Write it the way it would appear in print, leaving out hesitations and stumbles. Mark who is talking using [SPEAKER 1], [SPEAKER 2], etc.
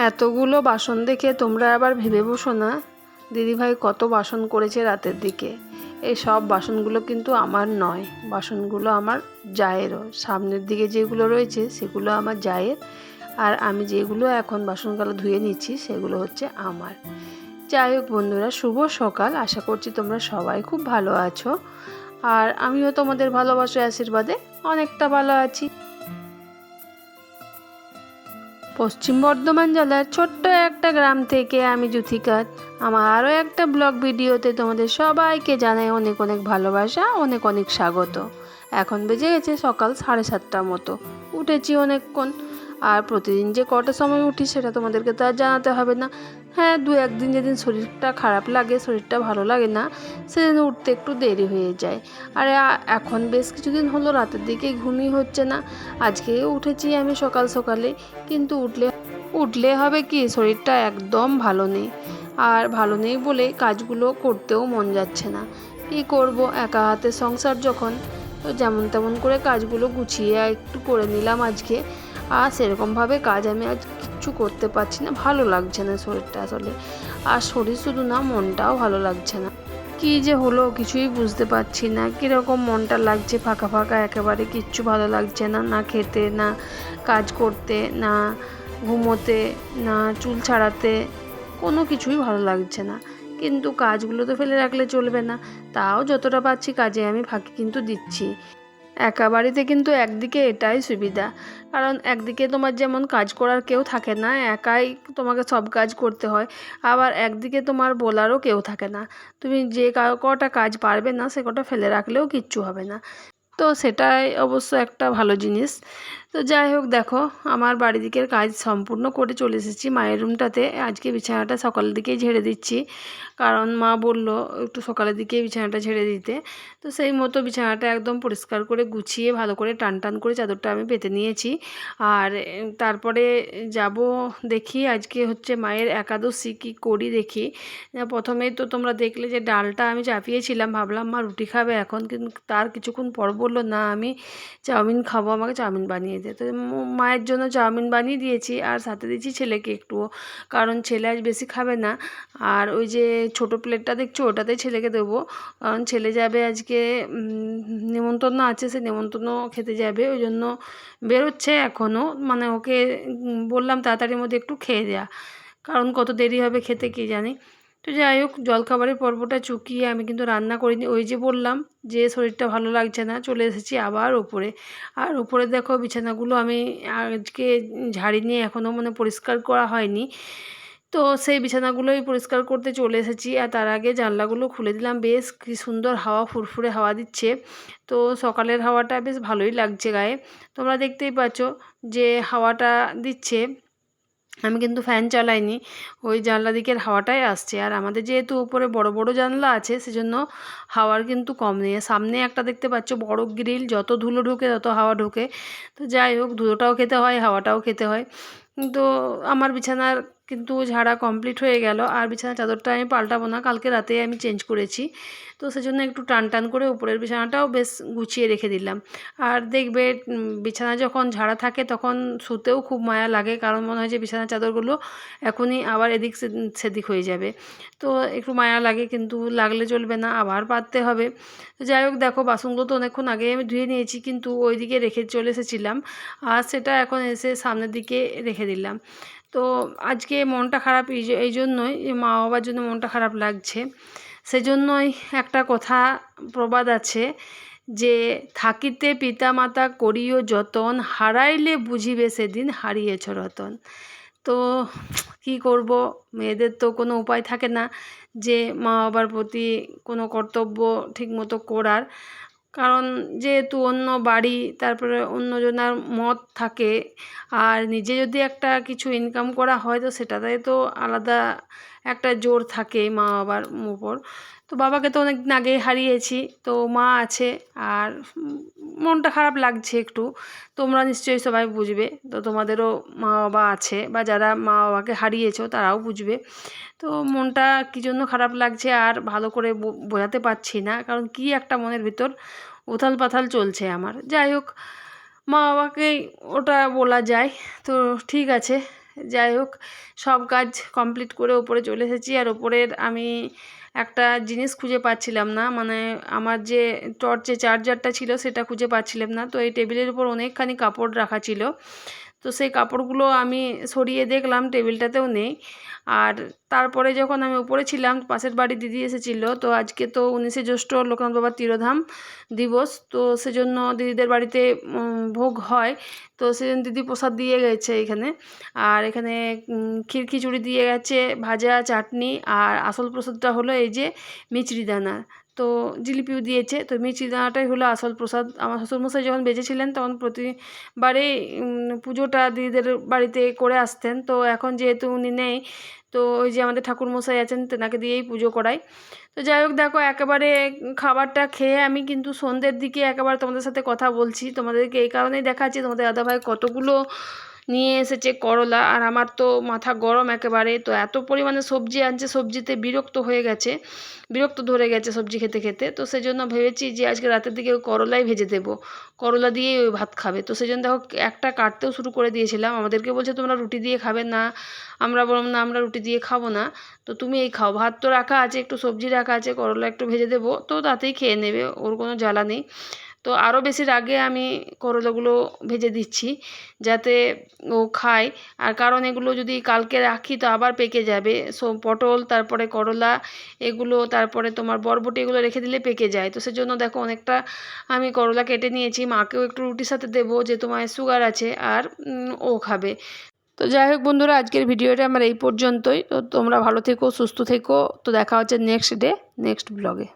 [SPEAKER 1] এতগুলো বাসন দেখে তোমরা আবার ভেবে বসো না দিদিভাই কত বাসন করেছে রাতের দিকে। এই সব বাসনগুলো কিন্তু আমার নয়, বাসনগুলো আমার জায়েরও। সামনের দিকে যেগুলো রয়েছে সেগুলো আমার জায়ের, আর আমি যেগুলো এখন বাসনগুলো ধুয়ে নিচ্ছি সেগুলো হচ্ছে আমার। যাই হোক বন্ধুরা, শুভ সকাল। আশা করছি তোমরা সবাই খুব ভালো আছো, আর আমিও তোমাদের ভালোবাসার আশীর্বাদে অনেকটা ভালো আছি। পশ্চিম বর্ধমান জেলার ছোট্ট একটা গ্রাম থেকে আমি যুথিকা আমার আরও একটা ব্লগ ভিডিওতে তোমাদের সবাইকে জানাই অনেক অনেক ভালোবাসা, অনেক অনেক স্বাগত। এখন বেজে গেছে সকাল 7:30টার মতো। উঠেছি অনেকক্ষণ, আর প্রতিদিন যে কটা সময় উঠি সেটা তোমাদেরকে তো আর জানাতে হবে না। হ্যাঁ, দু একদিন যেদিন শরীরটা খারাপ লাগে, শরীরটা ভালো লাগে না, সেদিন উঠতে একটু দেরি হয়ে যায়। আর এখন বেশ কিছুদিন হলো রাতের দিকে ঘুমই হচ্ছে না। আজকে উঠেছি আমি সকাল সকালে, কিন্তু উঠলে হবে কি, শরীরটা একদম ভালো নেই। আর ভালো নেই বলে কাজগুলো করতেও মন যাচ্ছে না। কি করব, একা হাতে সংসার যখন, তো যেমন তেমন করে কাজগুলো গুছিয়ে একটু করে নিলাম আজকে। আর সেরকমভাবে কাজ আমি আজ কিচ্ছু করতে পারছি না, ভালো লাগছে না শরীরটা আসলে। আর শরীর শুধু না, মনটাও ভালো লাগছে না। কি যে হলো কিছুই বুঝতে পারছি না, কীরকম মনটা লাগছে, ফাঁকা ফাঁকা একেবারে, কিচ্ছু ভালো লাগছে না, না খেতে, না কাজ করতে, না ঘুমোতে, না চুল ছাড়াতে, কোনো কিছুই ভালো লাগছে না। কিন্তু কাজগুলো তো ফেলে রাখলে চলবে না, তাও যতটা পারছি কাজে আমি ফাঁকি কিন্তু দিচ্ছি। একা বাড়িতে কিন্তু একদিকে এটাই সুবিধা, কারণ একদিকে তোমার যেমন কাজ করার কেউ থাকে না, একাই তোমাকে সব কাজ করতে হয়। আবার একদিকে তোমার বলারও কেউ থাকে না, তুমি যে কটা কাজ পারবে না সে কটা ফেলে রাখলেও কিচ্ছু হবে না। তো সেটাই অবশ্য একটা ভালো জিনিস। তো যাই হোক, দেখো আমার বাড়ি দিকের কাজ সম্পূর্ণ করে চলে এসেছি মায়ের রুমটাতে। আজকে বিছানাটা সকালের দিকেই ঝেড়ে দিচ্ছি, কারণ মা বলল একটু সকালের দিকেই বিছানাটা ঝেড়ে দিতে। তো সেই মতো বিছানাটা একদম পরিষ্কার করে গুছিয়ে ভালো করে টান টান করে চাদরটা আমি পেতে নিয়েছি। আর তারপরে যাব, দেখি আজকে হচ্ছে মায়ের একাদশী, কী করি দেখি। প্রথমেই তো তোমরা দেখলে যে ডালটা আমি চাপিয়েছিলাম, ভাবলাম মা রুটি খাবে এখন, কিন্তু তার কিছুক্ষণ পর বললো না আমি চাউমিন খাবো, আমাকে চাউমিন বানিয়ে দে। তো মায়ের জন্য চাউমিন বানিয়ে দিয়েছি, আর সাথে দিয়েছি ছেলেকে একটুও, কারণ ছেলে আজ বেশি খাবে না। আর ওই যে ছোটো প্লেটটা দেখছো ওটাতেই ছেলেকে দেবো, কারণ ছেলে যাবে আজকে নেমন্তন্ন আছে, সে নেমন্তন্ন খেতে যাবে, ওই জন্য বেরোচ্ছে এখনও। মানে ওকে বললাম তাড়াতাড়ির মধ্যে একটু খেয়ে দেয়া, কারণ কত দেরি হবে খেতে কে জানি। তো যাই হোক, জলখাবারের পর্বটা চুকিয়ে আমি কিন্তু রান্না করিনি। ওই যে বললাম যে শরীরটা ভালো লাগছে না, চলে এসেছি আবার ওপরে। আর উপরে দেখো বিছানাগুলো আমি আজকে ঝাড়িনি এখনও, মানে পরিষ্কার করা হয়নি। তো সেই বিছানাগুলোই পরিষ্কার করতে চলে এসেছি। আর তার আগে জানলাগুলো খুলে দিলাম, বেশ কী সুন্দর হাওয়া, ফুরফুরে হাওয়া দিচ্ছে। তো সকালের হাওয়াটা বেশ ভালোই লাগছে গায়ে, তোমরা দেখতেই পাচ্ছ যে হাওয়াটা দিচ্ছে। আমি কিন্তু ফ্যান চালাইনি, ওই জানলা দিকের হাওয়াটাই আসছে। আর আমাদের যেহেতু উপরে বড় বড় জানলা আছে, সেজন্য হাওয়ার কিন্তু কম নেই। সামনে একটা দেখতে পাচ্ছ বড় গ্রিল, যত ধুলো ঢোকে তত হাওয়া ঢোকে। তো যাই হোক, ধুলোটাও খেতে হয়, হাওয়াটাও খেতে হয়। তো আমার বিছানার কিন্তু ঝাড়া কমপ্লিট হয়ে গেল। আর বিছানার চাদরটা আমি পাল্টাবো না, কালকে রাতে আমি চেঞ্জ করেছি। তো সেজন্য একটু টান টান করে উপরের বিছানাটাও বেশ গুছিয়ে রেখে দিলাম। আর দেখবে বিছানা যখন ঝাড়া থাকে তখন শুতেও খুব মায়া লাগে, কারণ মনে হয় যে বিছানার চাদরগুলো এখনই আবার এদিক সেদিক হয়ে যাবে। তো একটু মায়া লাগে, কিন্তু লাগলে চলবে না, আবার পাততে হবে। তো যাই হোক, দেখো বাসনগুলো তো অনেকক্ষণ আগে আমি ধুয়ে নিয়েছি, কিন্তু ওই দিকে রেখে চলে এসেছিলাম, আর সেটা এখন এসে সামনের দিকে রেখে দিলাম। তো আজকে মনটা খারাপ এই জন্যই, মা বাবার জন্য মনটা খারাপ লাগছে। সেজন্যই একটা কথা প্রবাদ আছে যে থাকিতে পিতামাতা করিও যতন, হারাইলে বুঝিবে সেদিন হারিয়েছ রতন। তো কি করব, মেয়েদের তো কোনো উপায় থাকে না যে মা বাবার প্রতি কোনো কর্তব্য ঠিকমতো করার, কারণ যেহেতু অন্য বাড়ি, তারপরে অন্যজনার মত থাকে। আর নিজে যদি একটা কিছু ইনকাম করা হয় তো সেটাতে তো আলাদা একটা জোর থাকে মা বাবার উপর। তো বাবাকে তো অনেক দিন আগেই হারিয়েছি, তো মা আছে। আর মনটা খারাপ লাগছে একটু, তোমরা নিশ্চয়ই সবাই বুঝবে। তো তোমাদেরও মা বাবা আছে, বা যারা মা বাবাকে হারিয়েছো তারাও বুঝবে। তো মনটা কী জন্য খারাপ লাগছে আর ভালো করে বোঝাতে পারছি না, কারণ কি একটা মনের ভিতর উথাল পাথাল চলছে আমার। যাই হোক, মা বাবাকেই ওটা বলা যায়। তো ঠিক আছে, যাই হোক, সব কাজ কমপ্লিট করে ওপরে চলে এসেছি। আর ওপরের আমি একটা জিনিস খুঁজে পাচ্ছিলাম না, মানে আমার যে টর্চে চার্জারটা ছিল সেটা খুঁজে পাচ্ছিলাম না। তো এই টেবিলের উপর অনেকখানি কাপড় রাখা ছিল, তো সেই কাপড়গুলো আমি সরিয়ে দেখলাম টেবিলটাতেও নেই। আর তারপরে যখন আমি উপরে ছিলাম, পাশের বাড়ি দিদি এসেছিলো। তো আজকে তো 19শে জ্যৈষ্ঠ লোকনাথ বাবার তিরোধাম দিবস, তো সেজন্য দিদিদের বাড়িতে ভোগ হয়। তো সেজন্য দিদি প্রসাদ দিয়ে গেছে এখানে। আর এখানে ক্ষীর খিচুড়ি দিয়ে গেছে, ভাজা, চাটনি, আর আসল প্রসাদটা হলো এই যে মিচড়ি দানা। তো জিলিপিও দিয়েছে। তো মিচড়ি দানাটাই হলো আসল প্রসাদ। আমার শ্বশুরমশাই যখন বেঁচে ছিলেন তখন প্রতিবারেই পুজোটা দিদিদের বাড়িতে করে আসতেন। তো এখন যেহেতু উনি নেই, তো ওই যে আমাদের ঠাকুরমশাই আছেন তেনাকে দিয়েই পুজো করাই। তো যাই হোক, দেখো একেবারে খাবারটা খেয়ে আমি কিন্তু সন্ধ্যের দিকে একেবারে তোমাদের সাথে কথা বলছি। তোমাদেরকে এই কারণেই দেখাচ্ছি, তোমাদের দাদাভাই কতগুলো নিয়ে এসেছে করলা, আর আমার তো মাথা গরম একেবারে। তো এত পরিমাণে সবজি আনছে, সবজিতে বিরক্ত ধরে গেছে সবজি খেতে খেতে। তো সেজন্য ভেবেছি যে আজকে রাতের দিকে করলাই ভেজে দেবো, করলা দিয়েই ওই ভাত খাবে। তো সেজন্য দেখো একটা কাটতেও শুরু করে দিয়েছিলাম। আমাদেরকে বলছে তোমরা রুটি দিয়ে খাবে না, আমরা বললাম না আমরা রুটি দিয়ে খাবো না, তো তুমি এই খাও, ভাত তো রাখা আছে, একটু সবজি রাখা আছে, করলা একটু ভেজে দেবো, তো তাতেই খেয়ে নেবে, ওর কোনো জ্বালা নেই। তো আরও বেশি রাগে আমি করলাগুলো ভেজে দিচ্ছি যাতে ও খায়। আর কারণ এগুলো যদি কালকে রাখি তো আবার পেকে যাবে। পটল, তারপরে করলা, এগুলো, তারপরে তোমার বরবটি, এগুলো রেখে দিলে পেকে যায়। তো সেজন্য দেখো অনেকটা আমি করলা কেটে নিয়েছি, মাকেও একটু রুটির সাথে দেবো, যে তোমার সুগার আছে আর ও খাবে। তো যাই হোক বন্ধুরা, আজকের ভিডিওটা আমার এই পর্যন্তই। তো তোমরা ভালো থেকো, সুস্থ থেকো। তো দেখা হচ্ছে নেক্সট ব্লগে।